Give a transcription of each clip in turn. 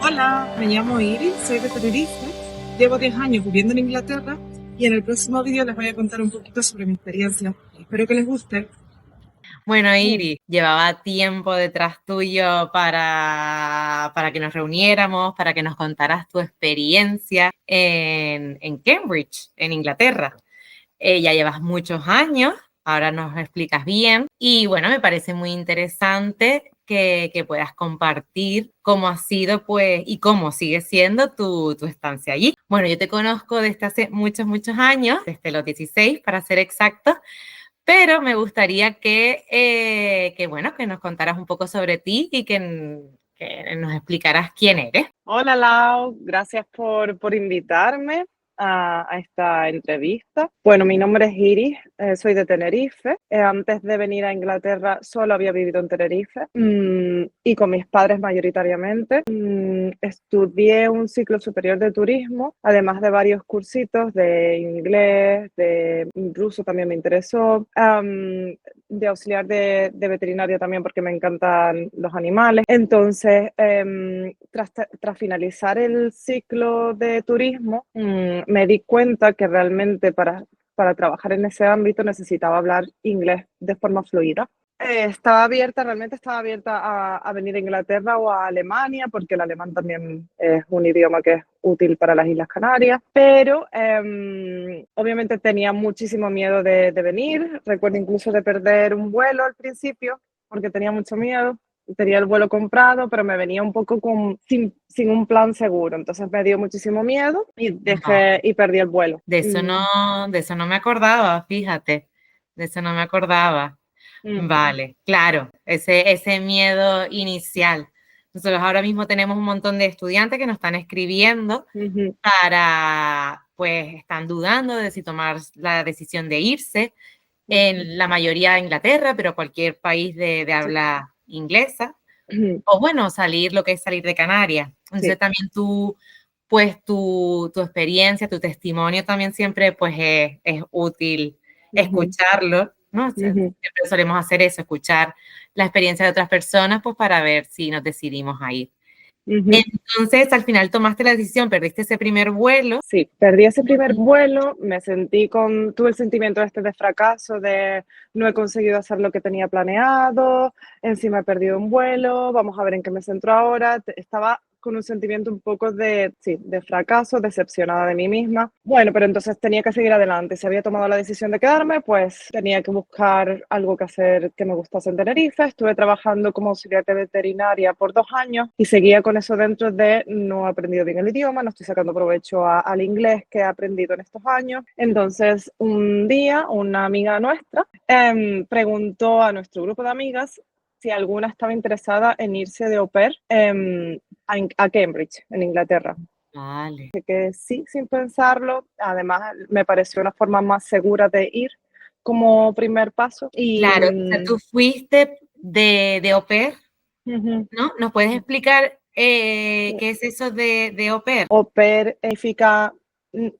Hola, me llamo Iris, soy de Tenerife, llevo 10 años viviendo en Inglaterra y en el próximo vídeo les voy a contar un poquito sobre mi experiencia. Espero que les guste. Bueno, Iris, llevaba tiempo detrás tuyo para que nos reuniéramos, para que nos contaras tu experiencia en Cambridge, en Inglaterra. Ya llevas muchos años, ahora nos explicas bien y bueno, me parece muy interesante que puedas compartir cómo ha sido pues y cómo sigue siendo tu estancia allí. Bueno, yo te conozco desde hace muchos, muchos años, desde los 16 para ser exactos, pero me gustaría bueno, que nos contaras un poco sobre ti y que nos explicaras quién eres. Hola Lau, gracias por invitarme a esta entrevista. Bueno, mi nombre es Iris, soy de Tenerife. Antes de venir a Inglaterra solo había vivido en Tenerife y con mis padres mayoritariamente. Estudié un ciclo superior de turismo, además de varios cursitos de inglés, de ruso también me interesó, de auxiliar de veterinaria también porque me encantan los animales. Entonces, tras finalizar el ciclo de turismo, me di cuenta que realmente para trabajar en ese ámbito necesitaba hablar inglés de forma fluida. Realmente estaba abierta a venir a Inglaterra o a Alemania, porque el alemán también es un idioma que es útil para las Islas Canarias, pero obviamente tenía muchísimo miedo de venir. Recuerdo incluso de perder un vuelo al principio, porque tenía mucho miedo. Tenía el vuelo comprado, pero me venía un poco sin un plan seguro. Entonces me dio muchísimo miedo y No, perdí el vuelo. de eso no me acordaba, fíjate, de eso no me acordaba. Mm, Vale, claro, ese miedo inicial. Nosotros ahora mismo tenemos un montón de estudiantes que nos están escribiendo ujú, pues están dudando de si tomar la decisión de irse, en la mayoría a Inglaterra, pero cualquier país de sí. habla inglesa, Ujú, o bueno, lo que es salir de Canarias. Entonces sí. también pues tu experiencia, tu testimonio también siempre pues es útil Ujú, escucharlo, ¿no? ujú, Siempre solemos hacer eso, escuchar la experiencia de otras personas, pues para ver si nos decidimos a ir. ujú. Entonces, al final tomaste la decisión, perdiste ese primer vuelo. Sí, perdí ese primer vuelo, tuve el sentimiento este de fracaso, de no he conseguido hacer lo que tenía planeado, encima he perdido un vuelo, vamos a ver en qué me centro ahora. Estaba con un sentimiento un poco sí, de fracaso, decepcionada de mí misma. Bueno, pero entonces tenía que seguir adelante. Si había tomado la decisión de quedarme, pues tenía que buscar algo que hacer que me gustase en Tenerife. Estuve trabajando como auxiliar de veterinaria por 2 años y seguía con eso dentro de no he aprendido bien el idioma, no estoy sacando provecho al inglés que he aprendido en estos años. Entonces, un día, una amiga nuestra preguntó a nuestro grupo de amigas si alguna estaba interesada en irse de au pair a Cambridge, en Inglaterra. Vale. Que sí, sin pensarlo. Además, me pareció una forma más segura de ir como primer paso. Claro, o sea, tú fuiste de au pair, Ujú. ¿no? ¿Nos puedes explicar qué es eso de au pair? Au pair significa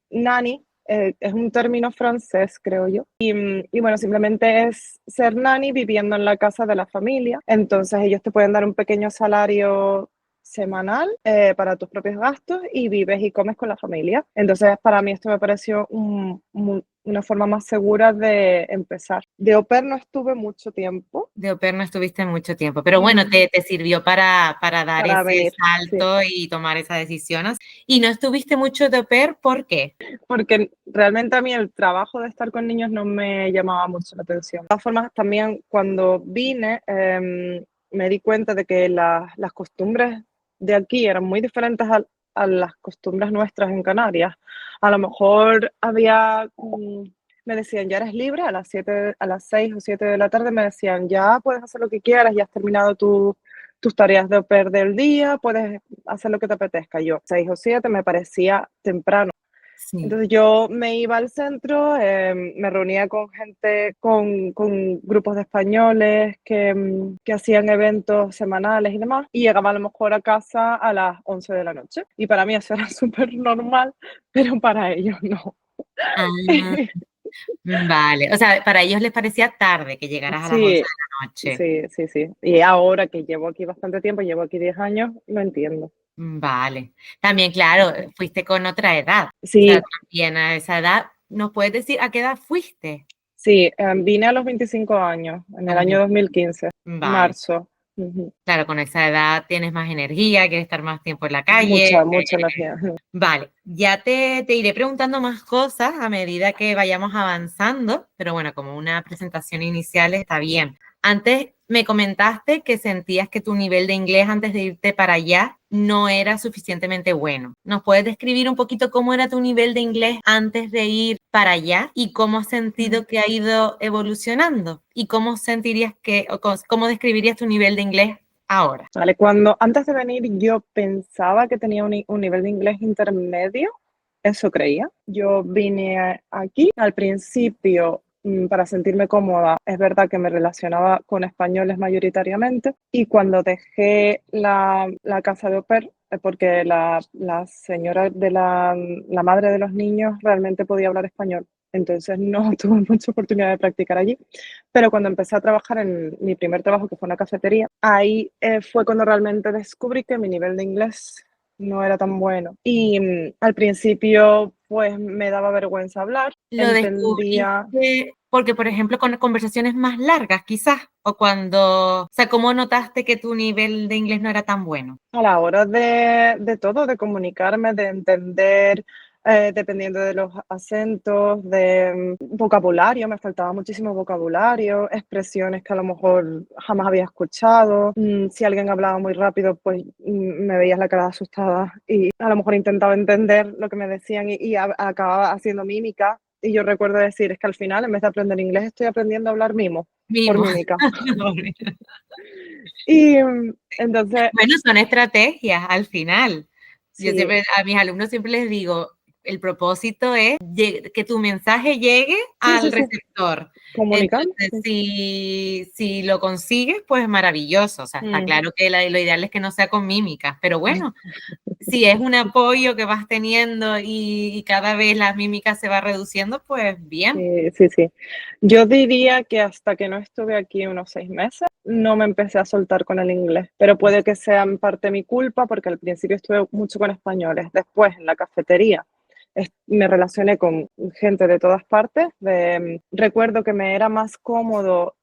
nanny, es un término francés, creo yo. Y bueno, simplemente es ser nanny viviendo en la casa de la familia. Entonces ellos te pueden dar un pequeño salario semanal para tus propios gastos y vives y comes con la familia. Entonces para mí esto me pareció una forma más segura de empezar. De au pair no estuve mucho tiempo De au pair no estuviste mucho tiempo, pero bueno, te sirvió para dar para ese venir, sí. salto y tomar esa decisión. Y no estuviste mucho de au pair, ¿por qué? Porque realmente a mí el trabajo de estar con niños no me llamaba mucho la atención. De todas formas, también cuando vine me di cuenta de que las costumbres de aquí eran muy diferentes a las costumbres nuestras en Canarias. A lo mejor me decían, ya eres libre a las 7, a las 6 o 7 de la tarde, me decían, ya puedes hacer lo que quieras, ya has terminado tus tareas de au pair del día, puedes hacer lo que te apetezca. Yo, 6 o 7 me parecía temprano. Sí. Entonces yo me iba al centro, me reunía con gente, con grupos de españoles que hacían eventos semanales y demás, y llegaba a lo mejor a casa a las 11 de la noche. Y para mí eso era súper normal, pero para ellos no. Ah, vale. O sea, para ellos les parecía tarde que llegaras a las 11 Sí, de la noche. sí, sí, sí. Y ahora que llevo aquí bastante tiempo, llevo aquí 10 años, lo entiendo. Vale. También, claro, fuiste con otra edad. O sea, Sí, también a esa edad, ¿nos puedes decir a qué edad fuiste? sí, vine a los 25 años, en A el los año 20. 2015, Vale. marzo. Ujú. Claro, con esa edad tienes más energía, quieres estar más tiempo en la calle. Mucha energía. Ujú. Vale, ya te iré preguntando más cosas a medida que vayamos avanzando, pero bueno, como una presentación inicial está bien. Antes me comentaste que sentías que tu nivel de inglés antes de irte para allá no era suficientemente bueno. ¿Nos puedes describir un poquito cómo era tu nivel de inglés antes de ir para allá y cómo has sentido que ha ido evolucionando? ¿Y cómo sentirías que, o cómo describirías tu nivel de inglés ahora? Vale, antes de venir yo pensaba que tenía un nivel de inglés intermedio, eso creía. Yo vine aquí al principio para sentirme cómoda. Es verdad que me relacionaba con españoles mayoritariamente y cuando dejé la casa de au pair, porque la señora la madre de los niños realmente podía hablar español. Entonces no tuve mucha oportunidad de practicar allí. Pero cuando empecé a trabajar en mi primer trabajo, que fue una cafetería, ahí fue cuando realmente descubrí que mi nivel de inglés no era tan bueno. Y al principio, pues me daba vergüenza hablar, Lo entendía descubriste porque, por ejemplo, con conversaciones más largas, quizás, o cuando, o sea, ¿cómo notaste que tu nivel de inglés no era tan bueno? a la hora de todo, de comunicarme, de entender, dependiendo de los acentos, de vocabulario, me faltaba muchísimo vocabulario, expresiones que a lo mejor jamás había escuchado. Si alguien hablaba muy rápido, pues me veías la cara asustada y a lo mejor intentaba entender lo que me decían y acababa haciendo mímica. Y yo recuerdo decir, es que al final, en vez de aprender inglés, estoy aprendiendo a hablar mimo por Mimo. mímica. Y entonces, Bueno, son estrategias al final. Yo sí, siempre, a mis alumnos siempre les digo, el propósito es que tu mensaje llegue sí, al sí, sí. receptor. Comunicar, Entonces, sí. si lo consigues, pues maravilloso. O sea, está Mm. claro que lo ideal es que no sea con mímicas, pero bueno, si es un apoyo que vas teniendo y cada vez la mímica se va reduciendo, pues bien. Sí, sí, sí. Yo diría que hasta que no estuve aquí unos 6 meses, no me empecé a soltar con el inglés, pero puede que sea en parte mi culpa porque al principio estuve mucho con españoles. Después, en la cafetería, me relacioné con gente de todas partes. Recuerdo que me era más cómodo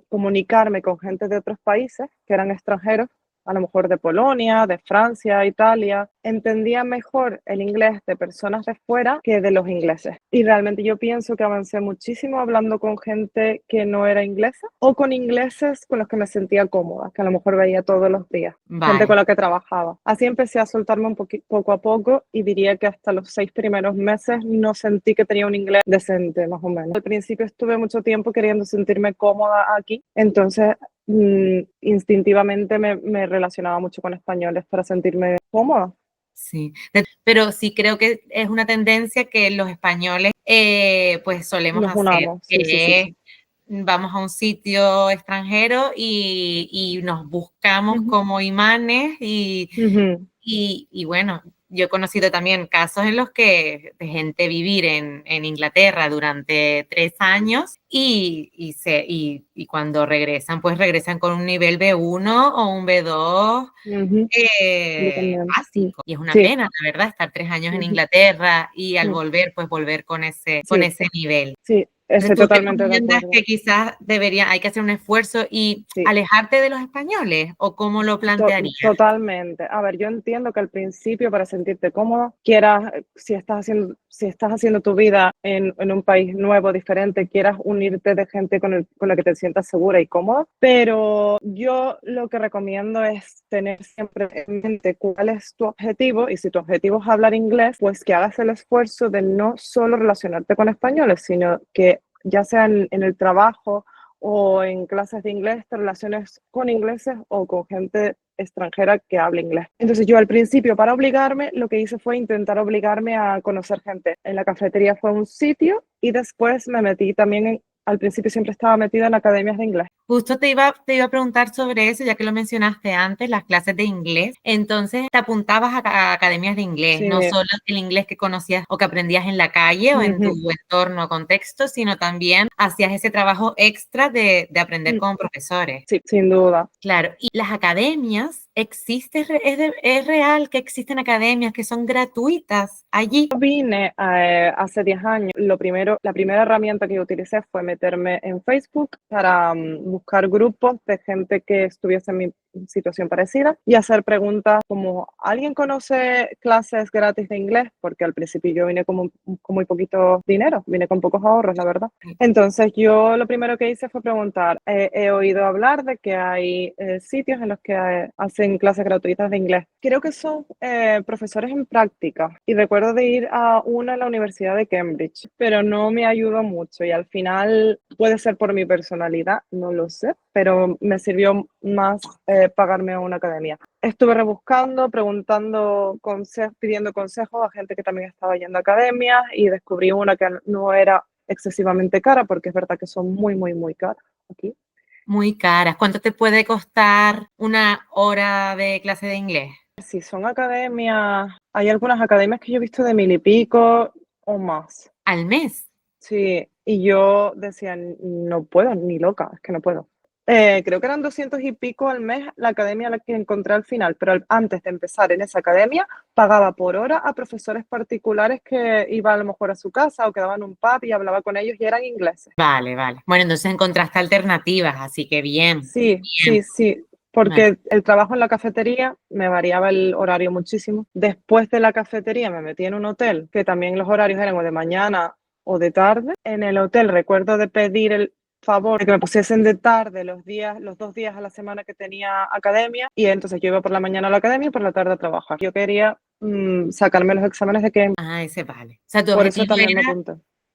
comunicarme con gente de otros países que eran extranjeros, a lo mejor de Polonia, de Francia, Italia. Entendía mejor el inglés de personas de fuera que de los ingleses. Y realmente yo pienso que avancé muchísimo hablando con gente que no era inglesa o con ingleses con los que me sentía cómoda, que a lo mejor veía todos los días, gente con Vale. la que trabajaba. Así empecé a soltarme poco a poco y diría que hasta los 6 primeros meses no sentí que tenía un inglés decente, más o menos. Al principio estuve mucho tiempo queriendo sentirme cómoda aquí, entonces instintivamente me relacionaba mucho con españoles para sentirme cómoda. Sí, pero sí creo que es una tendencia que los españoles pues solemos Nos hacer, unamos, sí, sí, sí, que es sí. vamos a un sitio extranjero y nos buscamos Ujú, como imanes ujú, y bueno, yo he conocido también casos en los que de gente vivir en Inglaterra durante 3 años y cuando regresan, pues regresan con un nivel B1 o un B2 ujú. Yo también. básico. Y es una Sí, pena, la verdad, estar 3 años en ujú, Inglaterra y al mm, volver, pues volver con sí, ese nivel. sí, Entonces, estoy ¿tú totalmente de recomiendas acuerdo. que quizás hay que hacer un esfuerzo y Sí. alejarte de los españoles o cómo lo plantearías? Totalmente. A ver, yo entiendo que al principio para sentirte cómodo, quieras, si estás haciendo tu vida en un país nuevo, diferente, quieras unirte de gente con la que te sientas segura y cómoda, pero yo lo que recomiendo es tener siempre en mente cuál es tu objetivo y si tu objetivo es hablar inglés, pues que hagas el esfuerzo de no solo relacionarte con españoles, sino que ya sea en el trabajo o en clases de inglés, te relaciones con ingleses o con gente extranjera que habla inglés. Entonces yo al principio para obligarme lo que hice fue intentar obligarme a conocer gente. En la cafetería fue un sitio y después me metí también al principio siempre estaba metida en academias de inglés. Justo te iba a preguntar sobre eso, ya que lo mencionaste antes, las clases de inglés. Entonces, te apuntabas a academias de inglés, Sí. no solo el inglés que conocías o que aprendías en la calle o en tu entorno o contexto, sino también hacías ese trabajo extra de aprender con profesores. Sí, sin duda. Claro, y las academias, ¿es real que existen academias que son gratuitas allí? Vine hace 10 años. La primera herramienta que yo utilicé fue meterme en Facebook para buscar grupos de gente que estuviese en mi situación parecida y hacer preguntas como, ¿alguien conoce clases gratis de inglés? Porque al principio yo vine con muy poquito dinero, vine con pocos ahorros, la verdad. Entonces yo lo primero que hice fue preguntar, he oído hablar de que hay sitios en los que hacen clases gratuitas de inglés. Creo que son profesores en práctica y recuerdo de ir a una en la Universidad de Cambridge, pero no me ayudó mucho y al final puede ser por mi personalidad, no lo sé, pero me sirvió más pagarme a una academia. Estuve rebuscando, preguntando pidiendo consejos a gente que también estaba yendo a academias y descubrí una que no era excesivamente cara, porque es verdad que son muy, muy, muy caras aquí. Muy caras. ¿Cuánto te puede costar una hora de clase de inglés? Si son academias, hay algunas academias que yo he visto de 1000 y pico o más. ¿Al mes? Sí, y yo decía, no puedo, ni loca, es que no puedo. Creo que eran 200 y pico al mes la academia a la que encontré al final, pero antes de empezar en esa academia pagaba por hora a profesores particulares que iba a lo mejor a su casa o quedaba en un pub y hablaba con ellos y eran ingleses. Vale, vale. Bueno, entonces encontraste alternativas, así que bien. Sí, Bien. sí, porque el trabajo en la cafetería me variaba el horario muchísimo. Después de la cafetería me metí en un hotel, que también los horarios eran o de mañana o de tarde. En el hotel recuerdo de pedir el favor de que me pusiesen de tarde los 2 días a la semana que tenía academia, y entonces yo iba por la mañana a la academia y por la tarde a trabajar. Yo quería sacarme los exámenes de Cambridge. Ah, ese vale. O sea, tu Por eso objetivo también me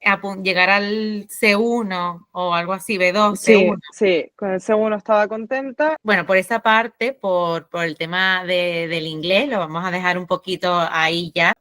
era apunté. llegar al C1 o algo así, B2, Sí, C1. sí, con el C1 estaba contenta. Bueno, por esa parte, por el tema del inglés, lo vamos a dejar un poquito ahí ya.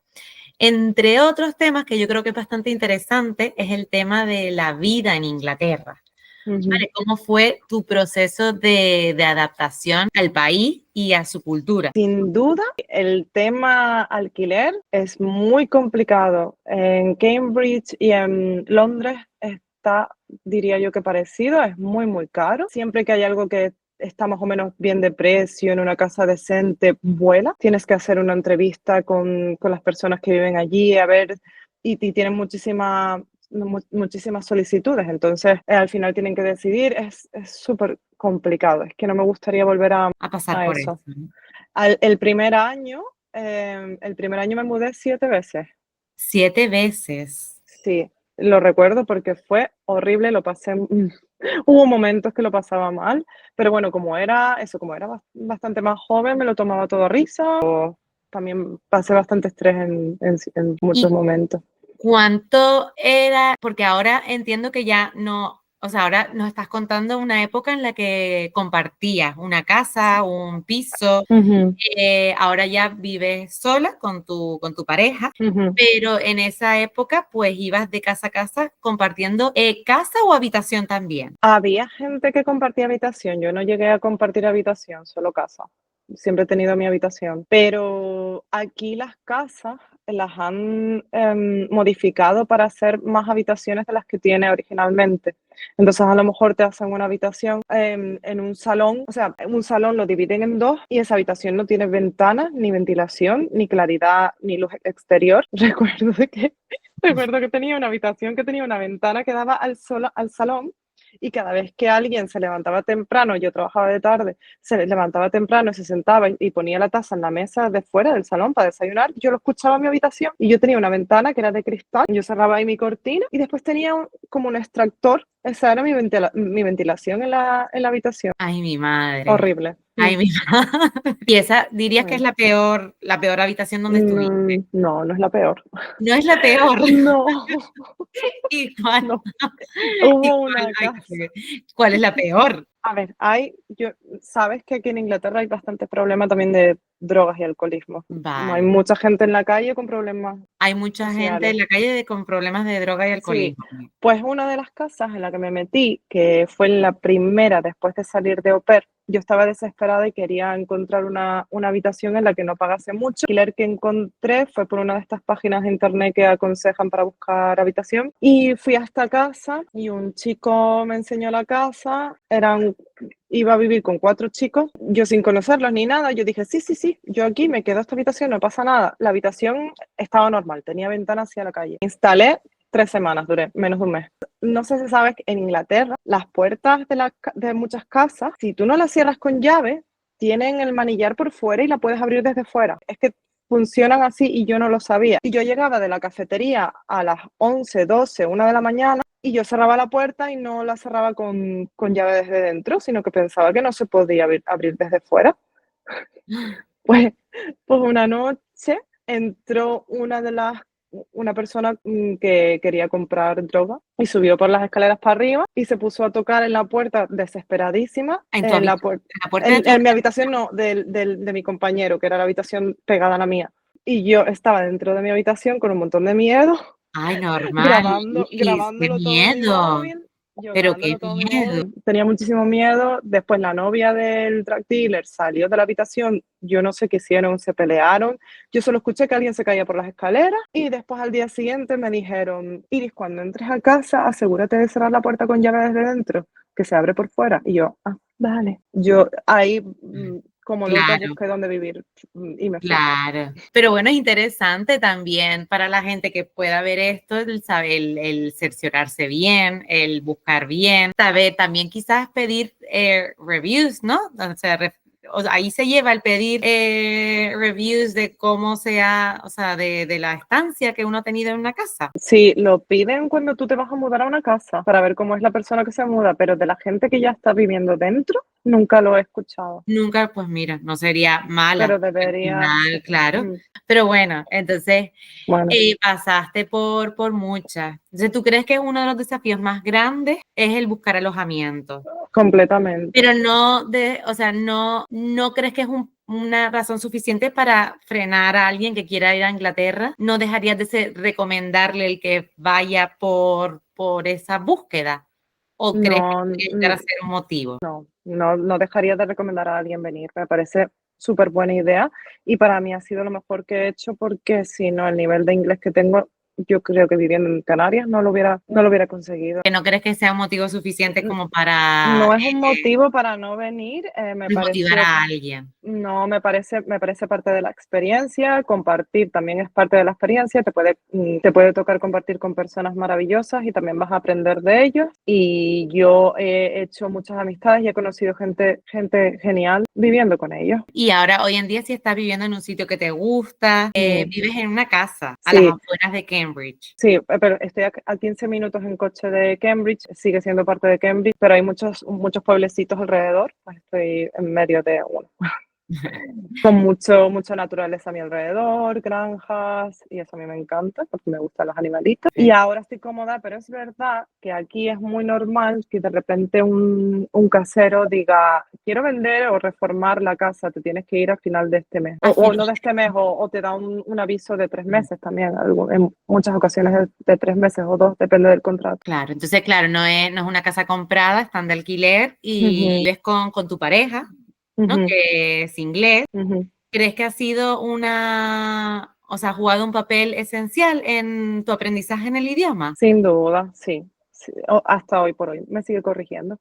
Entre otros temas que yo creo que es bastante interesante, es el tema de la vida en Inglaterra. ¿Vale? ¿Cómo fue tu proceso de adaptación al país y a su cultura? Sin duda, el tema alquiler es muy complicado. En Cambridge y en Londres está, diría yo que parecido, es muy, muy caro. Siempre que hay algo que está más o menos bien de precio en una casa decente, vuela. Tienes que hacer una entrevista con las personas que viven allí, a ver, y tienen muchísimas solicitudes, entonces al final tienen que decidir, es súper complicado, es que no me gustaría volver a pasar por eso. eso. El primer año me mudé 7 veces. 7 veces. Sí, lo recuerdo porque fue horrible, lo pasé, hubo momentos que lo pasaba mal, pero bueno, como era bastante más joven, me lo tomaba todo a risa. También pasé bastante estrés en muchos momentos. ¿Cuánto era? Porque ahora entiendo que ya no, o sea, ahora nos estás contando una época en la que compartías una casa, un piso, ahora ya vives sola con tu pareja, pero en esa época pues ibas de casa a casa compartiendo casa o habitación también. Había gente que compartía habitación, yo no llegué a compartir habitación, solo casa. Siempre he tenido mi habitación, pero aquí las casas las han modificado para hacer más habitaciones de las que tiene originalmente. Entonces a lo mejor te hacen una habitación en un salón, o sea, un salón lo dividen en 2 y esa habitación no tiene ventanas, ni ventilación, ni claridad, ni luz exterior. Recuerdo que tenía una habitación que tenía una ventana que daba al salón. Y cada vez que alguien se levantaba temprano, yo trabajaba de tarde, se levantaba temprano, se sentaba y ponía la taza en la mesa de fuera del salón para desayunar, yo lo escuchaba en mi habitación y yo tenía una ventana que era de cristal, yo cerraba ahí mi cortina y después tenía como un extractor, esa era mi ventilación en la habitación. Ay, mi madre. Horrible. Ay, mi madre. ¿Y esa dirías que es la peor habitación donde estuviste? No, no es la peor. No es la peor. No. ¿Y cuál? No. ¿Y Hubo una casa. ¿Cuál es la peor? A ver, sabes que aquí en Inglaterra hay bastante problema también de drogas y alcoholismo. No hay Vale. mucha gente en la calle con problemas Hay mucha gente en sociales. la calle con problemas de droga y Sí, alcoholismo. pues una de las casas en la que me metí, que fue la primera después de salir de au pair, yo estaba desesperada y quería encontrar una habitación en la que no pagase mucho. El alquiler que encontré fue por una de estas páginas de internet que aconsejan para buscar habitación. Y fui a esta casa y un chico me enseñó la casa. Iba a vivir con 4 chicos, yo sin conocerlos ni nada. Yo dije, sí, sí, sí, yo aquí me quedo esta habitación, no pasa nada. La habitación estaba normal, tenía ventana hacia la calle. Instalé 3 semanas, duré menos de un mes. No sé si sabes que en Inglaterra las puertas de muchas casas, si tú no las cierras con llave, tienen el manillar por fuera y la puedes abrir desde fuera. Es que funcionan así y yo no lo sabía. Y yo llegaba de la cafetería a las 11, 12, 1 de la mañana y yo cerraba la puerta y no la cerraba con llave desde dentro, sino que pensaba que no se podía abrir desde fuera. Pues, pues una noche entró una persona que quería comprar droga y subió por las escaleras para arriba y se puso a tocar en la puerta desesperadísima. En tu habitación, en la puerta de tu En mi habitación. habitación no, de mi compañero, que era la habitación pegada a la mía. Y yo estaba dentro de mi habitación con un montón de miedo, Ay, normal, Iris, qué grabándolo todo en mi miedo, móvil. Yo pero qué grabándolo todo en mi miedo. móvil, tenía muchísimo miedo. Después la novia del drug dealer salió de la habitación, yo no sé qué hicieron, se pelearon. Yo solo escuché que alguien se caía por las escaleras y después al día siguiente me dijeron, Iris, cuando entres a casa, asegúrate de cerrar la puerta con llave desde dentro, que se abre por fuera. Y yo, vale. Yo ahí, como loca, Claro. busqué dónde vivir y me fui. Claro, pero bueno, es interesante también para la gente que pueda ver esto, el saber, el cerciorarse bien, el buscar bien, saber también quizás pedir reviews, ¿no? O sea, ahí se lleva el pedir reviews de cómo sea, o sea, de la estancia que uno ha tenido en una casa. Sí, lo piden cuando tú te vas a mudar a una casa para ver cómo es la persona que se muda, pero de la gente que ya está viviendo dentro, nunca lo he escuchado. Nunca, pues mira, no sería mala, Pero porque al debería, final, claro. mm, Pero bueno, entonces bueno, pasaste por muchas. Entonces, ¿tú crees que uno de los desafíos más grandes es el buscar alojamiento? completamente. Pero no o sea, no crees que es una razón suficiente para frenar a alguien que quiera ir a Inglaterra. ¿No dejarías de recomendarle el que vaya por esa búsqueda? ¿O crees que No, podría llegar a ser un motivo? no dejaría de recomendar a alguien venir. Me parece súper buena idea y para mí ha sido lo mejor que he hecho porque si no, el nivel de inglés que tengo, yo creo que viviendo en Canarias no lo hubiera conseguido. ¿Que no crees que sea un motivo suficiente como para No es un motivo para no venir, me motivar parece. a alguien? No, me parece parte de la experiencia, compartir también es parte de la experiencia, te puede tocar compartir con personas maravillosas y también vas a aprender de ellos. Y yo he hecho muchas amistades y he conocido gente genial viviendo con ellos. Y ahora, hoy en día, si estás viviendo en un sitio que te gusta, Mm, vives en una casa a las Sí, afueras de Cambridge. sí, pero estoy a 15 minutos en coche de Cambridge, sigue siendo parte de Cambridge, pero hay muchos pueblecitos alrededor, pues estoy en medio de uno. Con mucha naturaleza a mi alrededor, granjas, y eso a mí me encanta porque me gustan los animalitos. Y Sí. ahora estoy cómoda, pero es verdad que aquí es muy normal que de repente un casero diga, quiero vender o reformar la casa, te tienes que ir al final de este mes. Al O final, no de este mes, o te da un aviso de 3 meses también, en muchas ocasiones de 3 meses o 2, depende del contrato. claro, entonces, claro, no es una casa comprada, están de alquiler y Ujú, vives con tu pareja, ¿no? ujú, Que es inglés. ujú. ¿Crees que ha sido o sea, ha jugado un papel esencial en tu aprendizaje en el idioma? Sin duda, sí. Sí, hasta hoy por hoy me sigue corrigiendo.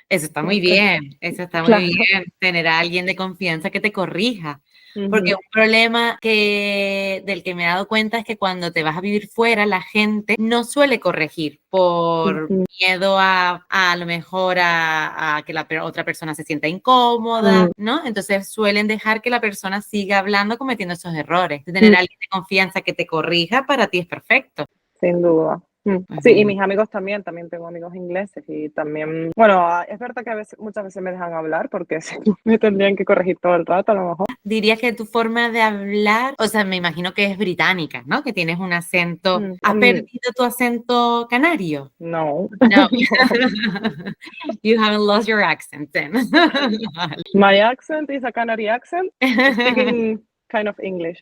Eso está muy Siempre. bien, eso está muy Claro. bien, tener a alguien de confianza que te corrija. Porque Ujú, un problema del que me he dado cuenta es que cuando te vas a vivir fuera, la gente no suele corregir por ujú, miedo a lo mejor a que la otra persona se sienta incómoda, mm, ¿no? Entonces suelen dejar que la persona siga hablando cometiendo esos errores. mm, Tener a alguien de confianza que te corrija para ti es perfecto. sin duda. Sí, y Ujú. mis amigos también tengo amigos ingleses y también, bueno, es verdad que muchas veces me dejan hablar porque si no me tendrían que corregir todo el rato a lo mejor. Dirías que tu forma de hablar, o sea, me imagino que es británica, ¿no? Que tienes un acento. ¿Has perdido tu acento canario? No, No. no. You haven't lost your accent then. My accent is a Canary accent, speaking kind of English.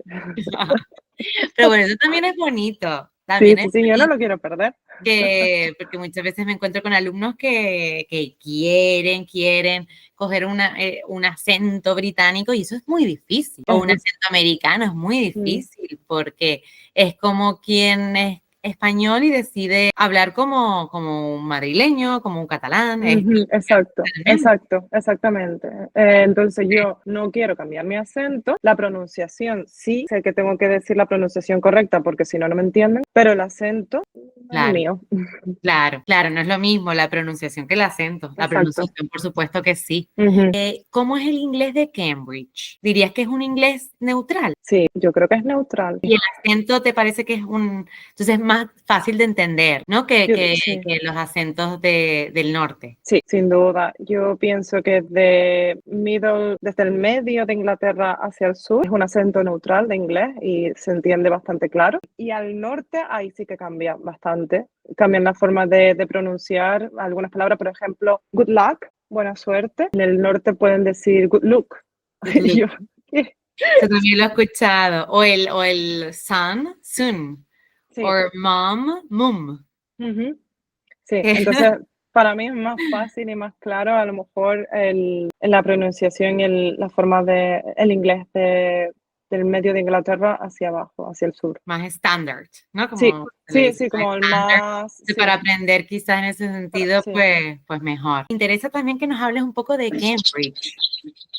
Pero bueno, eso también es bonito. Sí, También es sí, sí, yo no lo quiero perder. porque muchas veces me encuentro con alumnos que quieren coger un acento británico y eso es muy difícil. O un acento americano es muy difícil porque es como quien es español y decide hablar como un madrileño, como un catalán. Exacto, Tremendo. exactamente. Entonces yo no quiero cambiar mi acento, la pronunciación sí, sé que tengo que decir la pronunciación correcta porque si no, no me entienden, pero el acento no es el Claro. mío. Claro, no es lo mismo la pronunciación que el acento. La Exacto. pronunciación, por supuesto que sí. Ujú. ¿Cómo es el inglés de Cambridge? ¿Dirías que es un inglés neutral? Sí, yo creo que es neutral. Y el acento te parece que entonces es más fácil de entender, ¿no? Sí. Que los acentos del norte. Sí, sin duda. Yo pienso que desde el medio de Inglaterra hacia el sur es un acento neutral de inglés y se entiende bastante claro. Y al norte ahí sí que cambia bastante. Cambian la forma de pronunciar algunas palabras, por ejemplo, good luck, buena suerte. En el norte pueden decir good luck. Good Y luck. yo, ¿qué? Eso también lo he escuchado. O el son, soon. O Sí. mom, mum. Ujú. Sí, entonces para mí es más fácil y más claro a lo mejor en la pronunciación y la forma el inglés del medio de Inglaterra hacia abajo, hacia el sur. Más estándar, ¿no? Sí, Como se le sí, dice, sí, más como el estándar. más, Para sí, aprender quizás en ese sentido, sí. pues mejor. Me interesa también que nos hables un poco de Cambridge.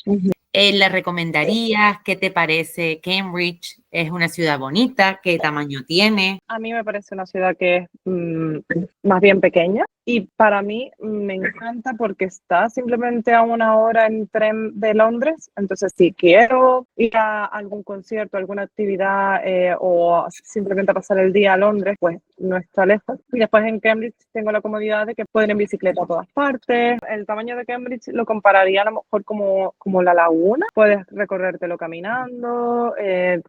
Ujú. ¿Le recomendarías? ¿Qué te parece Cambridge? ¿Es una ciudad bonita? ¿Qué tamaño tiene? A mí me parece una ciudad que es más bien pequeña y para mí me encanta porque está simplemente a una hora en tren de Londres. Entonces, si quiero ir a algún concierto, alguna actividad o simplemente pasar el día a Londres, pues no está lejos. Y después en Cambridge tengo la comodidad de que puedo ir en bicicleta a todas partes. El tamaño de Cambridge lo compararía a lo mejor como la laguna. Puedes recorrértelo caminando,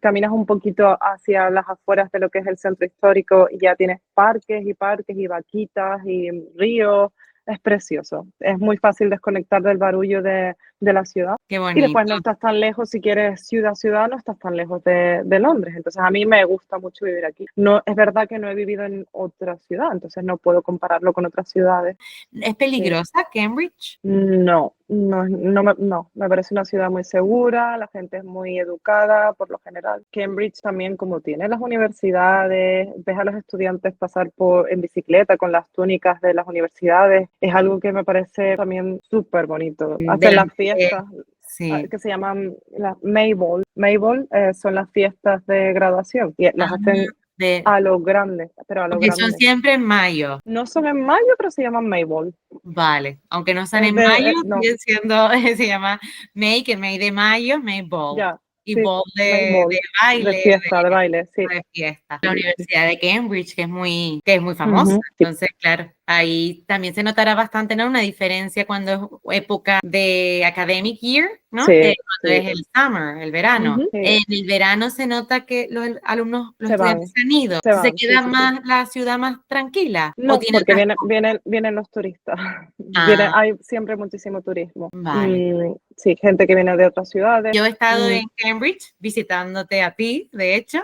caminas un poquito hacia las afueras de lo que es el centro histórico y ya tienes parques y vaquitas y ríos. Es precioso. Es muy fácil desconectar del barullo de la ciudad. Qué Y después bonito. no estás tan lejos, si quieres ciudad, no estás tan lejos de Londres. Entonces a mí me gusta mucho vivir aquí. No, es verdad que no he vivido en otra ciudad, entonces no puedo compararlo con otras ciudades. ¿Es Sí. peligrosa Cambridge? No, me parece una ciudad muy segura, la gente es muy educada por lo general. Cambridge también como tiene las universidades, ves a los estudiantes pasar en bicicleta con las túnicas de las universidades, es algo que me parece también súper bonito. Hacen las fiestas Sí. que se llaman las Mayball. Mayball son las fiestas de graduación y las Ah, hacen de, a lo grande, pero a lo porque son grande. siempre en mayo. No son en mayo, pero se llaman Mayball. Vale, aunque no sean Es en mayo, no, siguen siendo, se llama May, que May de mayo, May Ball. ya, Y sí, Ball Mayball, de de baile, fiesta, de baile, sí. de fiesta. La Universidad de Cambridge, que es muy famosa. Ujú, sí, Entonces, claro, ahí también se notará bastante, ¿no? Una diferencia cuando es época de academic year, ¿no? sí, Que cuando sí. es el summer, el verano. Ujú, sí, En el verano se nota que los alumnos, los se estudiantes van, se han ido. se Se van, sí, queda sí, sí. más la ciudad más tranquila. ¿O No, tiene porque otras? vienen los turistas. Ah, Hay siempre muchísimo turismo. vale. Sí, gente que viene de otras ciudades. Yo he estado Mm, en Cambridge visitándote a ti, de hecho,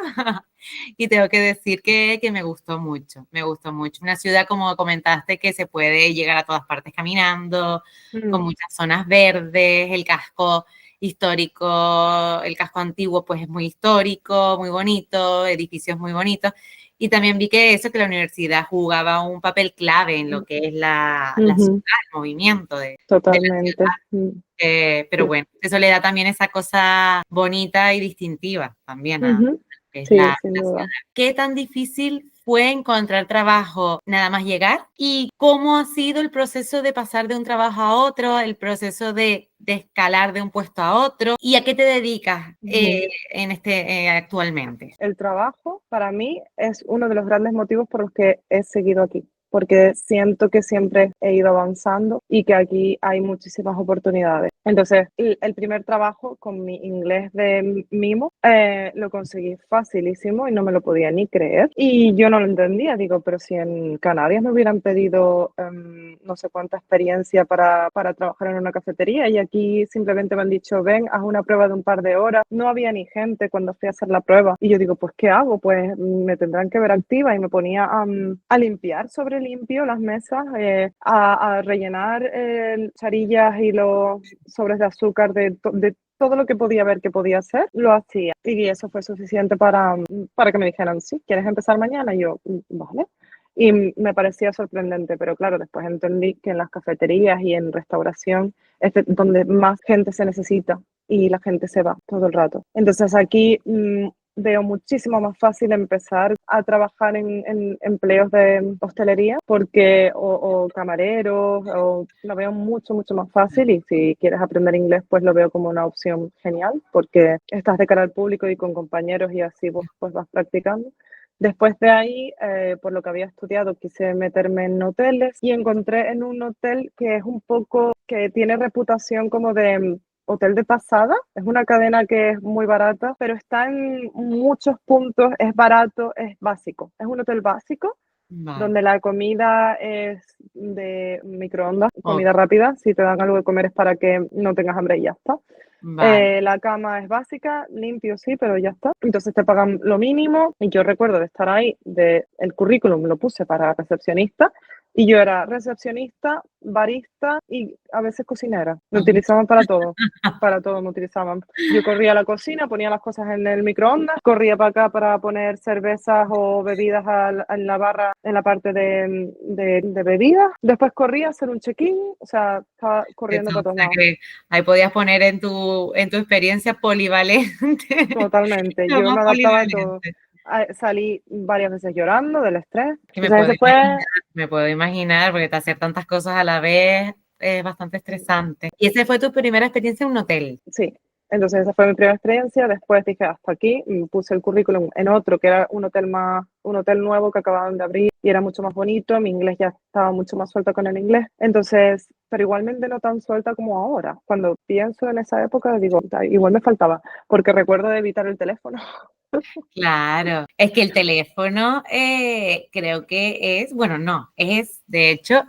y tengo que decir que me gustó mucho, me gustó mucho. Una ciudad, como comentaste, que se puede llegar a todas partes caminando, con mm, muchas zonas verdes, el casco histórico, el casco antiguo, pues es muy histórico, muy bonito, edificios muy bonitos. Y también vi que eso, que la universidad jugaba un papel clave en lo que es la ciudad, ujú, el movimiento de la ciudad. totalmente. Pero Sí. bueno, eso le da también esa cosa bonita y distintiva también a Ujú, que es sí, sin la ciudad. duda. ¿Qué tan difícil fue encontrar trabajo nada más llegar? ¿Y cómo ha sido el proceso de pasar de un trabajo a otro, el proceso de escalar de un puesto a otro? ¿Y a qué te dedicas actualmente? El trabajo para mí es uno de los grandes motivos por los que he seguido aquí, porque siento que siempre he ido avanzando y que aquí hay muchísimas oportunidades. Entonces, el primer trabajo con mi inglés de mimo lo conseguí facilísimo y no me lo podía ni creer. Y yo no lo entendía, digo, pero si en Canarias me hubieran pedido no sé cuánta experiencia para trabajar en una cafetería y aquí simplemente me han dicho, ven, haz una prueba de un par de horas. No había ni gente cuando fui a hacer la prueba. Y yo digo, pues, ¿qué hago? Pues me tendrán que ver activa y me ponía a limpiar sobre limpio las mesas, a rellenar charillas y los sobres de azúcar de todo lo que podía ver que podía hacer, lo hacía. Y eso fue suficiente para que me dijeran, sí, ¿quieres empezar mañana? Y yo, vale. Y me parecía sorprendente, pero claro, después entendí que en las cafeterías y en restauración es donde más gente se necesita y la gente se va todo el rato. Entonces aquí veo muchísimo más fácil empezar a trabajar en empleos de hostelería porque o camareros, o lo veo mucho, mucho más fácil y si quieres aprender inglés pues lo veo como una opción genial porque estás de cara al público y con compañeros y así vos pues vas practicando. Después de ahí, por lo que había estudiado, quise meterme en hoteles y encontré en un hotel que es un poco, que tiene reputación como de hotel de pasada. Es una cadena que es muy barata, pero está en muchos puntos, es barato, es básico. Es un hotel básico Vale. donde la comida es de microondas, comida Ok. rápida. Si te dan algo de comer es para que no tengas hambre y ya está. Vale. La cama es básica, limpio sí, pero ya está. Entonces te pagan lo mínimo y yo recuerdo de estar ahí, el currículum lo puse para recepcionista y yo era recepcionista, barista y a veces cocinera. Me utilizaban para todo me utilizaban. Yo corría a la cocina, ponía las cosas en el microondas, corría para acá para poner cervezas o bebidas en la barra, en la parte de bebidas. Después corría a hacer un check-in, o sea, estaba corriendo para O todos sea lados. que ahí podías poner en tu experiencia polivalente. Totalmente, Lo yo más me adaptaba a todo. polivalente. Salí varias veces llorando del estrés. Que Entonces ese fue, me puedo imaginar, porque te hacer tantas cosas a la vez es bastante estresante. ¿Y esa fue tu primera experiencia en un hotel? sí, entonces esa fue mi primera experiencia. Después dije hasta aquí, puse el currículum en otro que era un hotel nuevo que acababan de abrir y era mucho más bonito. Mi inglés ya estaba mucho más suelta con el inglés. Entonces, pero igualmente no tan suelta como ahora. Cuando pienso en esa época, digo, igual me faltaba, porque recuerdo de evitar el teléfono. Claro, es que el teléfono creo que es, bueno, no, es de hecho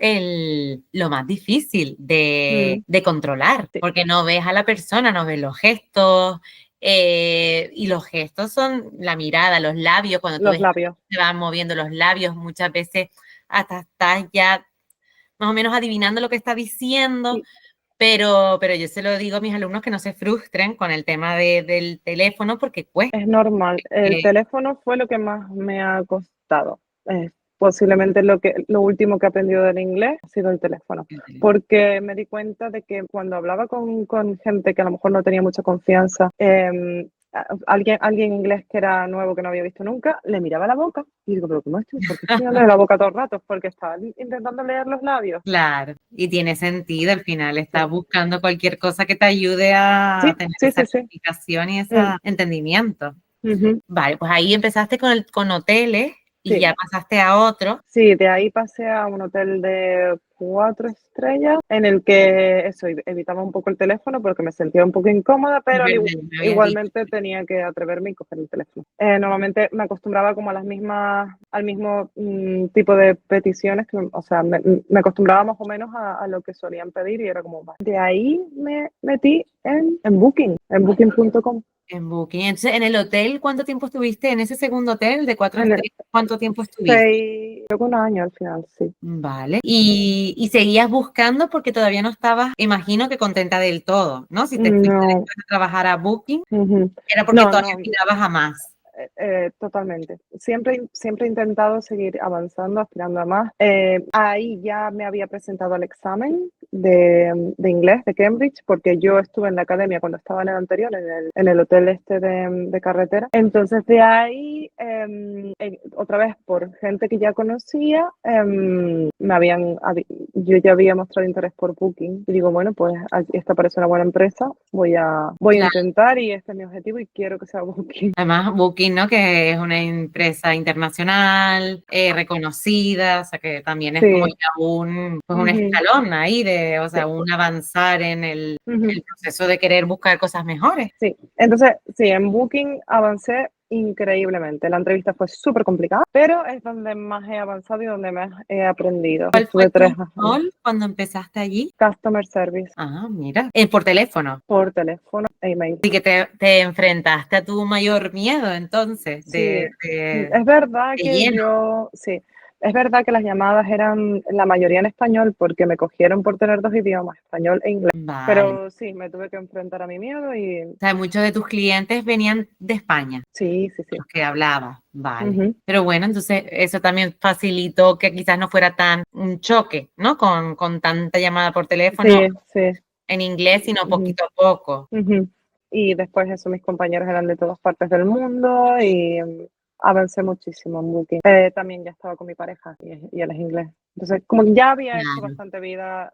lo más difícil Mm, de controlar, sí, porque no ves a la persona, no ves los gestos, y los gestos son la mirada, los labios, cuando tú los ves que labios. se van moviendo los labios, muchas veces hasta estás ya más o menos adivinando lo que está diciendo. Y Pero yo se lo digo a mis alumnos que no se frustren con el tema del teléfono porque cuesta. es normal. El teléfono fue lo que más me ha costado. Posiblemente lo último que he aprendido del inglés ha sido el teléfono, porque me di cuenta de que cuando hablaba con gente que a lo mejor no tenía mucha confianza, alguien inglés que era nuevo, que no había visto nunca, le miraba la boca y digo, pero ¿cómo estoy? ¿Por qué estoy mirando la boca todo el rato? Porque estaba intentando leer los labios. Claro, y tiene sentido, al final estás Sí, buscando cualquier cosa que te ayude a sí, tener sí, esa sí. Sí. comunicación y ese Mm, entendimiento. ujú, Vale, pues ahí empezaste con hoteles y sí. ya pasaste a otro. Sí, de ahí pasé a un hotel de 4 estrellas en el que eso, evitaba un poco el teléfono porque me sentía un poco incómoda, Es pero verdad, me habías dicho. igualmente tenía que atreverme y coger el teléfono. Normalmente me acostumbraba como a al mismo tipo de peticiones, o sea, me acostumbraba más o menos a lo que solían pedir y era como, vale. De ahí me metí en Booking, en booking.com. En Booking. Entonces, en el hotel, ¿cuánto tiempo estuviste? En ese segundo hotel de cuatro En el estrellas, ¿cuánto tiempo estuviste? 6, creo que un año al final, sí. Vale. Y seguías buscando porque todavía no estabas, imagino que contenta del todo, ¿no? Si te fuiste No. después a trabajar a Booking, Ujú. era porque No, todavía no, aspirabas a más. totalmente. Siempre he intentado seguir avanzando, aspirando a más. Ahí ya me había presentado al examen de inglés de Cambridge, porque yo estuve en la academia cuando estaba en el anterior, en el hotel este de carretera. Entonces de ahí, otra vez por gente que ya conocía, yo ya había mostrado interés por Booking y digo, bueno, pues esta parece una buena empresa, voy a Claro. intentar y este es mi objetivo y quiero que sea Booking. Además, Booking, ¿no? Que es una empresa internacional, reconocida, o sea, que también es como Sí. ya un Ujú. escalón ahí o Sí. sea, un avanzar en el Ujú. proceso de querer buscar cosas mejores. Sí, entonces, sí, en Booking avancé increíblemente. La entrevista fue súper complicada, pero es donde más he avanzado y donde más he aprendido. ¿Cuál fue Estuve tu 3 años. rol cuando empezaste allí? Customer service Ah, mira, por teléfono. por teléfono e email. Así que te enfrentaste a tu mayor miedo entonces Sí, es verdad de que lleno. sí, es verdad que las llamadas eran la mayoría en español porque me cogieron por tener 2 idiomas, español e inglés. Vale. Pero sí, me tuve que enfrentar a mi miedo y O sea, muchos de tus clientes venían de España, sí, sí, sí. los que hablabas, vale. Ujú. Pero bueno, entonces eso también facilitó que quizás no fuera tan un choque, ¿no? Con tanta llamada por teléfono Sí, sí. en inglés, sino Ujú. poquito a poco. Ujú. Y después eso, mis compañeros eran de todas partes del mundo y avancé muchísimo en Booking. También ya estaba con mi pareja y él es inglés. Entonces, como que ya había hecho Claro. bastante vida,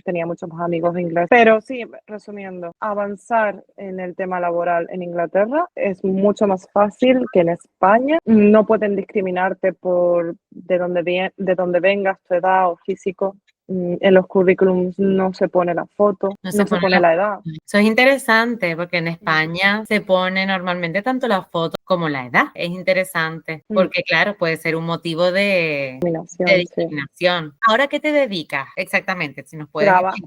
tenía muchos más amigos de inglés. Pero sí, resumiendo, avanzar en el tema laboral en Inglaterra es mucho más fácil que en España. No pueden discriminarte por de dónde vengas, tu edad o físico. En los currículums no se pone la foto, No se no se pone pone la edad. Eso es interesante porque en España se pone normalmente tanto la foto como la edad. Es interesante porque, claro, puede ser un motivo de Combinación, sí. discriminación. ¿Ahora qué te dedicas exactamente? Si nos puedes explicar.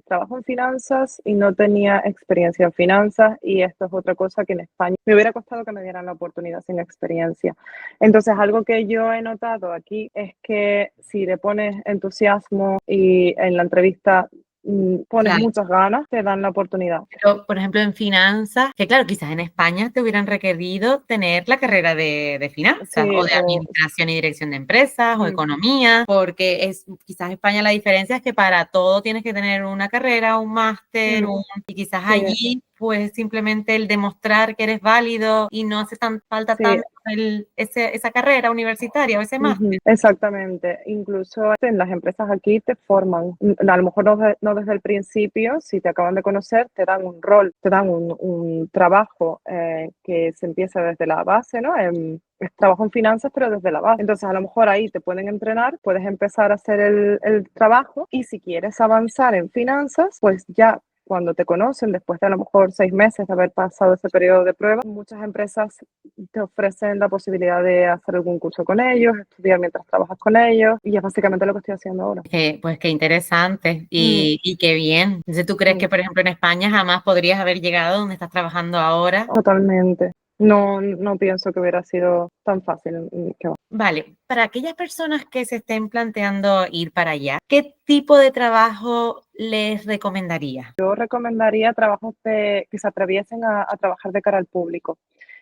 Trabajo en finanzas y no tenía experiencia en finanzas y esto es otra cosa que en España me hubiera costado que me dieran la oportunidad sin experiencia. Entonces, algo que yo he notado aquí es que si le pones entusiasmo y en la entrevista pones Claro. muchas ganas, te dan la oportunidad. Pero, por ejemplo, en finanzas, que claro, quizás en España te hubieran requerido tener la carrera de finanzas Sí, o de administración y dirección de empresas o Mm. economía, porque quizás en España la diferencia es que para todo tienes que tener una carrera, un máster, y quizás Sí. allí pues simplemente el demostrar que eres válido y no hace falta Sí. tanto esa carrera universitaria o ese máster. Exactamente. Incluso en las empresas aquí te forman. A lo mejor no desde el principio, si te acaban de conocer, te dan un rol, te dan un trabajo que se empieza desde la base, ¿no? Es trabajo en finanzas, pero desde la base. Entonces, a lo mejor ahí te pueden entrenar, puedes empezar a hacer el trabajo y si quieres avanzar en finanzas, pues ya cuando te conocen, después de a lo mejor 6 meses de haber pasado ese periodo de prueba, muchas empresas te ofrecen la posibilidad de hacer algún curso con ellos, estudiar mientras trabajas con ellos, y es básicamente lo que estoy haciendo ahora. Pues qué interesante y qué bien. Entonces, ¿tú crees que, por ejemplo, en España jamás podrías haber llegado donde estás trabajando ahora? Totalmente. No, no pienso que hubiera sido tan fácil. Vale, para aquellas personas que se estén planteando ir para allá, ¿qué tipo de trabajo les recomendaría? Yo recomendaría trabajos que se atreviesen a trabajar de cara al público.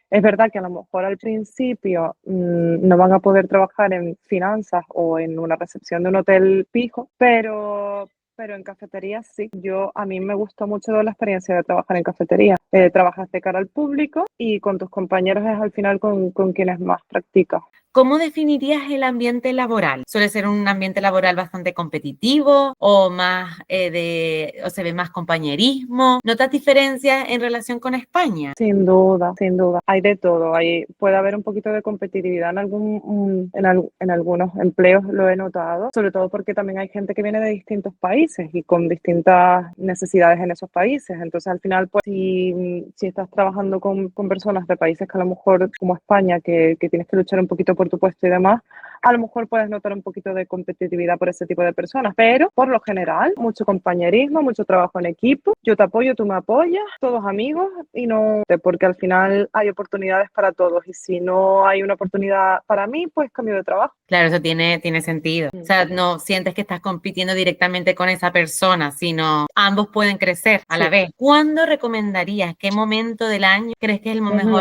Es verdad que a lo mejor al principio no van a poder trabajar en finanzas o en una recepción de un hotel fijo, pero en cafeterías sí. A mí me gustó mucho la experiencia de trabajar en cafetería. Trabajas de cara al público y con tus compañeros es al final con quienes más practicas. ¿Cómo definirías el ambiente laboral? ¿Suele ser un ambiente laboral bastante competitivo o o se ve más compañerismo? ¿Notas diferencias en relación con España? Sin duda, sin duda. Hay de todo. Puede haber un poquito de competitividad en algunos empleos, lo he notado, sobre todo porque también hay gente que viene de distintos países y con distintas necesidades en esos países. Entonces, al final, pues, si estás trabajando con personas de países que a lo mejor, como España, que tienes que luchar un poquito por tu puesto y demás, a lo mejor puedes notar un poquito de competitividad por ese tipo de personas, pero por lo general, mucho compañerismo, mucho trabajo en equipo. Yo te apoyo, tú me apoyas, todos amigos y no, porque al final hay oportunidades para todos y si no hay una oportunidad para mí, pues cambio de trabajo. Claro, eso tiene sentido. O sea, no sientes que estás compitiendo directamente con esa persona, sino ambos pueden crecer a la vez. ¿Cuándo recomendarías? ¿Qué momento del año crees que es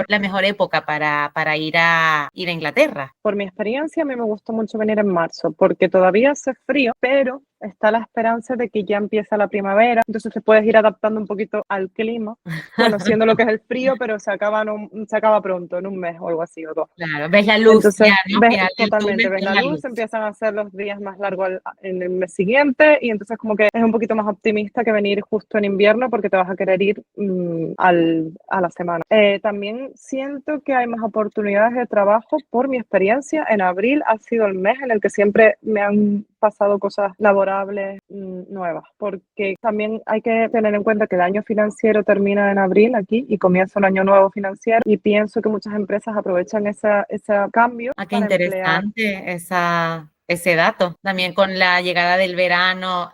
la mejor época para ir a Inglaterra? Por mi experiencia, a mí me gusta mucho venir en marzo porque todavía hace frío, pero está la esperanza de que ya empieza la primavera, entonces te puedes ir adaptando un poquito al clima, conociendo lo que es el frío, pero se acaba pronto, en un mes o algo así, o dos. Claro, ves la luz Entonces, ya, ¿no? ves, Final del totalmente, túnel, ves ves la la luz, luz. empiezan a ser los días más largos en el mes siguiente y entonces como que es un poquito más optimista que venir justo en invierno porque te vas a querer ir a la semana. También siento que hay más oportunidades de trabajo por mi experiencia. En abril ha sido el mes en el que siempre me han pasado cosas laborables nuevas, porque también hay que tener en cuenta que el año financiero termina en abril aquí y comienza el año nuevo financiero y pienso que muchas empresas aprovechan ese cambio Ah, qué para emplear. interesante ese dato. También con la llegada del verano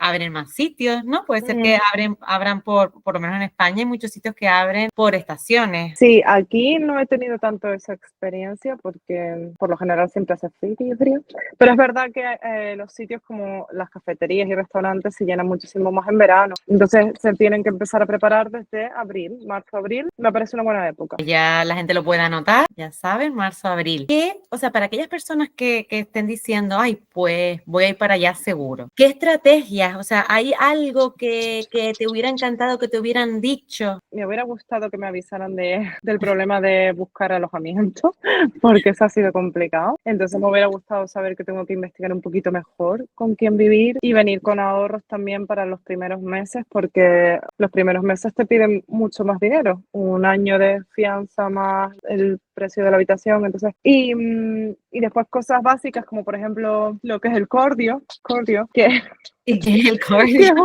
abren más sitios, ¿no? Puede ser que abran por lo menos en España, hay muchos sitios que abren por estaciones. Sí, aquí no he tenido tanto esa experiencia porque por lo general siempre hace frío, pero es verdad que los sitios como las cafeterías y restaurantes se llenan muchísimo más en verano, entonces se tienen que empezar a preparar desde abril, marzo, abril, me parece una buena época. Ya la gente lo puede anotar, ya saben, marzo, abril. ¿Qué? O sea, para aquellas personas que estén diciendo, ay, pues voy a ir para allá seguro. ¿Qué estrategias? O sea, ¿hay algo que te hubiera encantado que te hubieran dicho? Me hubiera gustado que me avisaran del problema de buscar alojamiento, porque eso ha sido complicado. Entonces me hubiera gustado saber que tengo que investigar un poquito mejor con quién vivir y venir con ahorros también para los primeros meses, porque los primeros meses te piden mucho más dinero, un año de fianza más el precio de la habitación, entonces, y después cosas básicas como por ejemplo lo que es el cordio, que, ¿Y qué es el que cordio?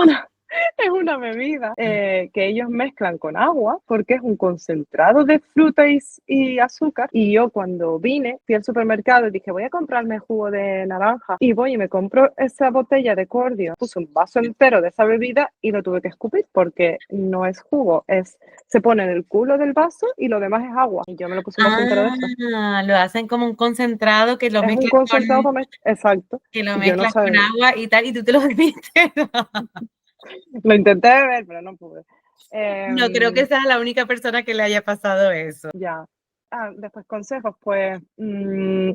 es una bebida que ellos mezclan con agua porque es un concentrado de fruta y azúcar. Y yo cuando vine, fui al supermercado y dije, voy a comprarme jugo de naranja. Y voy y me compro esa botella de cordio. Puse un vaso entero de esa bebida y lo tuve que escupir porque no es jugo, se pone en el culo del vaso y lo demás es agua. Y yo me lo puse un vaso entero de eso. Lo hacen como un concentrado que lo Es un mezclan concentrado para exacto. que lo Y yo no mezclas con sabía. agua y tal, y tú te lo bebiste. Lo intenté beber, pero no pude. No creo que seas la única persona que le haya pasado eso. Ya. Después consejos, pues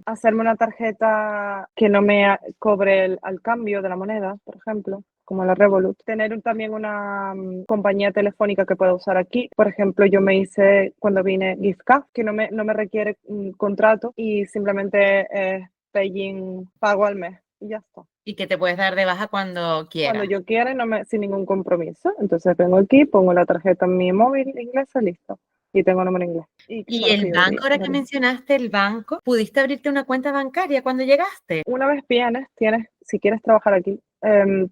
hacerme una tarjeta que no me cobre al cambio de la moneda, por ejemplo, como la Revolut. Tener también una compañía telefónica que pueda usar aquí. Por ejemplo, yo me hice cuando vine Giftcard, que no me requiere contrato y simplemente es paying, pago al mes y ya está. Y que te puedes dar de baja cuando Cuando quieras. yo quiera y sin ningún compromiso. Entonces vengo aquí, pongo la tarjeta en mi móvil inglesa, listo. Y tengo número inglés. Y Y son los el que yo banco, ahora que quería. mencionaste el banco, ¿pudiste abrirte una cuenta bancaria cuando llegaste? Una vez si quieres trabajar aquí,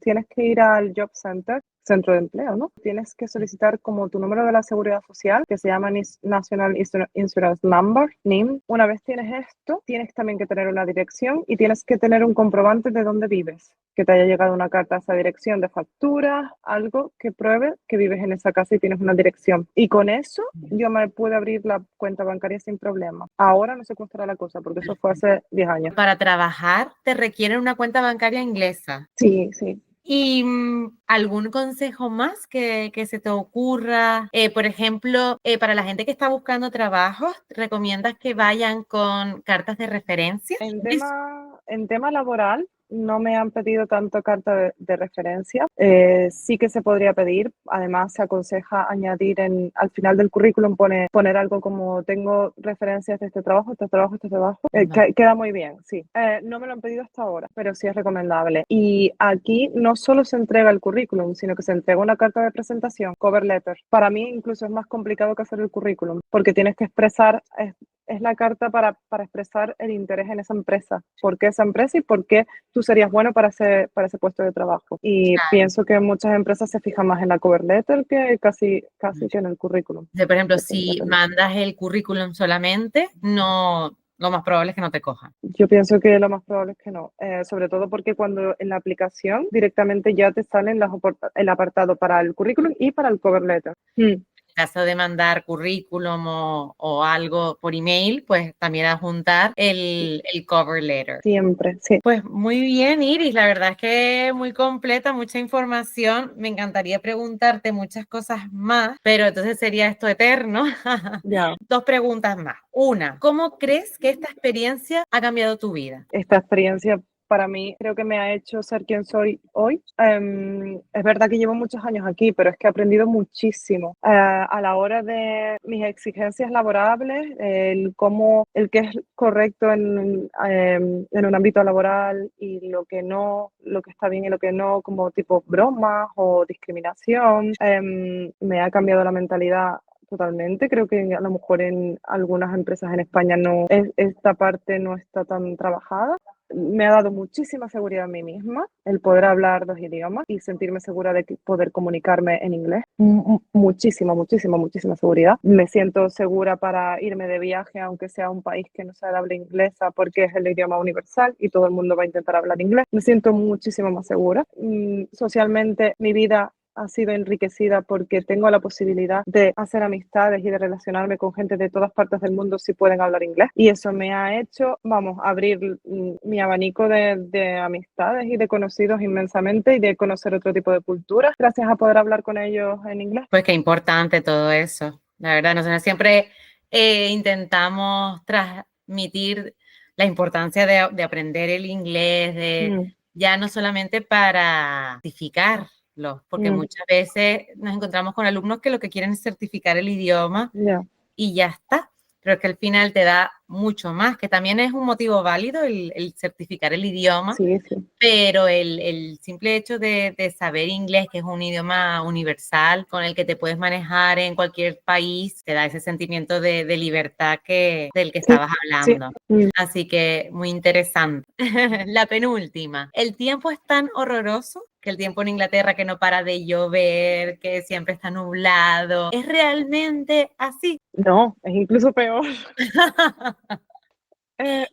tienes que ir al Job Center, centro de empleo, ¿no? Tienes que solicitar como tu número de la seguridad social, que se llama National Insurance Number, NIN. Una vez tienes esto, tienes también que tener una dirección y tienes que tener un comprobante de dónde vives, que te haya llegado una carta a esa dirección de factura, algo que pruebe que vives en esa casa y tienes una dirección. Y con eso yo me pude abrir la cuenta bancaria sin problema. Ahora no sé cómo estará la cosa, porque eso fue hace 10 años. Para trabajar te requieren una cuenta bancaria inglesa. Sí, sí. ¿Y algún consejo más que se te ocurra? Por ejemplo, para la gente que está buscando trabajos, ¿recomiendas que vayan con cartas de referencia? En tema laboral, no me han pedido tanto carta de referencia. Sí que se podría pedir. Además, se aconseja añadir al final del currículum poner algo como tengo referencias de este trabajo, este trabajo, este trabajo. Queda muy bien, sí. No me lo han pedido hasta ahora, pero sí es recomendable. Y aquí no solo se entrega el currículum, sino que se entrega una carta de presentación, cover letter. Para mí incluso es más complicado que hacer el currículum, porque tienes que expresar... Es la carta para expresar el interés en esa empresa. ¿Por qué esa empresa y por qué tú serías bueno para ese puesto de trabajo? Y pienso que muchas empresas se fijan más en la cover letter que casi que en el currículum. Por ejemplo, si Depende. mandas el currículum solamente, no, lo más probable es que no te cojan. Yo pienso que lo más probable es que no, sobre todo porque cuando en la aplicación directamente ya te salen el apartado para el currículum y para el cover letter. caso de mandar currículum o algo por email, pues también adjuntar el cover letter. Siempre, sí. Pues muy bien, Iris, la verdad es que muy completa, mucha información. Me encantaría preguntarte muchas cosas más, pero entonces sería esto eterno. Ya. 2 preguntas más. Una, ¿cómo crees que esta experiencia ha cambiado tu vida? Esta experiencia para mí creo que me ha hecho ser quien soy hoy. Es verdad que llevo muchos años aquí, pero es que he aprendido muchísimo a la hora de mis exigencias laborables, el que es correcto en un ámbito laboral y lo que no, lo que está bien y lo que no, como tipo bromas o discriminación. Me ha cambiado la mentalidad totalmente. Creo que a lo mejor en algunas empresas en España esta parte no está tan trabajada. Me ha dado muchísima seguridad a mí misma el poder hablar 2 idiomas y sentirme segura de poder comunicarme en inglés. Muchísima, muchísima, muchísima seguridad. Me siento segura para irme de viaje, aunque sea a un país que no sea de habla inglesa, porque es el idioma universal y todo el mundo va a intentar hablar inglés. Me siento muchísimo más segura. Socialmente, mi vida ha sido enriquecida porque tengo la posibilidad de hacer amistades y de relacionarme con gente de todas partes del mundo si pueden hablar inglés. Y eso me ha hecho, vamos, abrir mi abanico de amistades y de conocidos inmensamente y de conocer otro tipo de culturas gracias a poder hablar con ellos en inglés. Pues qué importante todo eso. La verdad, nosotros siempre intentamos transmitir la importancia de aprender el inglés, ya no solamente para certificarlo, porque muchas veces nos encontramos con alumnos que lo que quieren es certificar el idioma y ya está. Pero que al final te da mucho más, que también es un motivo válido el certificar el idioma, Sí. pero el simple hecho de saber inglés, que es un idioma universal con el que te puedes manejar en cualquier país, te da ese sentimiento de libertad del que estabas hablando. Sí. Así que muy interesante. La penúltima. El tiempo es tan horroroso, que el tiempo en Inglaterra que no para de llover, que siempre está nublado. ¿Es realmente así? No, es incluso peor. Es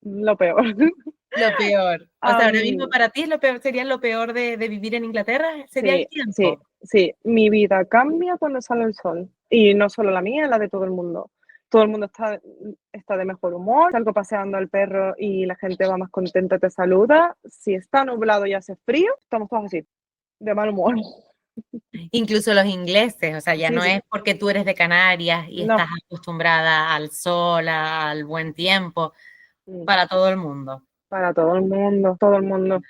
lo peor. Lo peor. O sea, ahora mismo para ti es lo peor, sería lo peor de vivir en Inglaterra, sería el tiempo. Sí. Mi vida cambia cuando sale el sol. Y no solo la mía, la de todo el mundo. Todo el mundo está de mejor humor. Salgo paseando al perro y la gente va más contenta, te saluda. Si está nublado y hace frío, estamos todos así, de mal humor. Incluso los ingleses, o sea, ya no Sí. es porque tú eres de Canarias y No. estás acostumbrada al sol, al buen tiempo, para todo el mundo. Para todo el mundo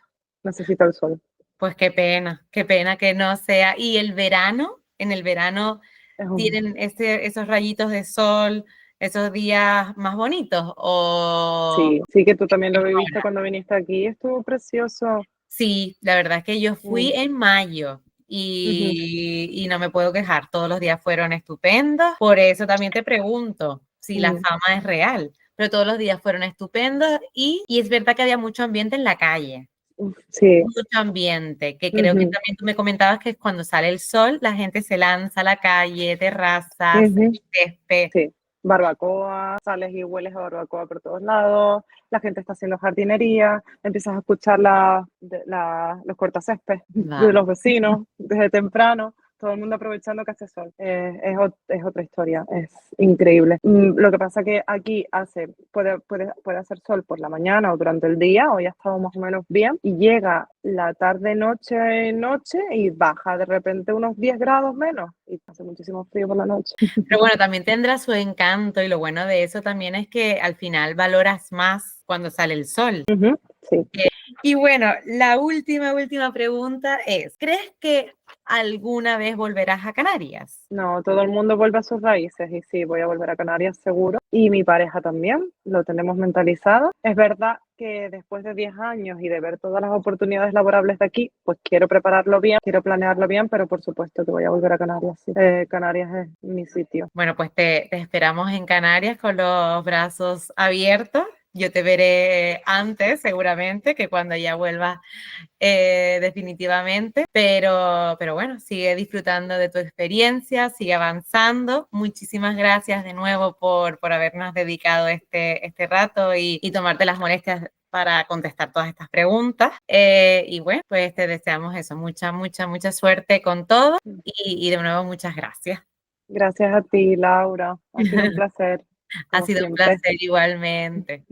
necesita el sol. Pues qué pena que no sea. ¿Y el verano? En el verano tienen esos rayitos de sol, esos días más bonitos, o... Sí, que tú también lo viviste cuando viniste aquí, estuvo precioso. Sí, la verdad es que yo fui en mayo y no me puedo quejar, todos los días fueron estupendos, por eso también te pregunto si la fama es real, pero todos los días fueron estupendos y es verdad que había mucho ambiente en la calle. Sí. Mucho ambiente, que creo que también tú me comentabas que cuando sale el sol, la gente se lanza a la calle, terrazas, césped. Sí, barbacoa, sales y hueles a barbacoa por todos lados, la gente está haciendo jardinería, empiezas a escuchar los cortacésped de los vecinos desde temprano, todo el mundo aprovechando que hace sol. Es otra historia, es increíble. Lo que pasa que aquí puede hacer sol por la mañana o durante el día, hoy ha estado más o menos bien, y llega la tarde, noche y baja de repente unos 10 grados menos y hace muchísimo frío por la noche. Pero bueno, también tendrá su encanto y lo bueno de eso también es que al final valoras más cuando sale el sol. Sí. Y bueno, la última pregunta es, ¿crees que alguna vez volverás a Canarias? No, todo el mundo vuelve a sus raíces y sí, voy a volver a Canarias seguro. Y mi pareja también, lo tenemos mentalizado. Es verdad que después de 10 años y de ver todas las oportunidades laborables de aquí, pues quiero prepararlo bien, quiero planearlo bien, pero por supuesto que voy a volver a Canarias. Sí. Canarias es mi sitio. Bueno, pues te esperamos en Canarias con los brazos abiertos. Yo te veré antes, seguramente, que cuando ya vuelvas definitivamente. Pero bueno, sigue disfrutando de tu experiencia, sigue avanzando. Muchísimas gracias de nuevo por habernos dedicado este rato y tomarte las molestias para contestar todas estas preguntas. Y bueno, pues te deseamos eso, mucha suerte con todo y de nuevo muchas gracias. Gracias a ti, Laura. Ha sido un placer, Ha como sido un siempre. placer igualmente.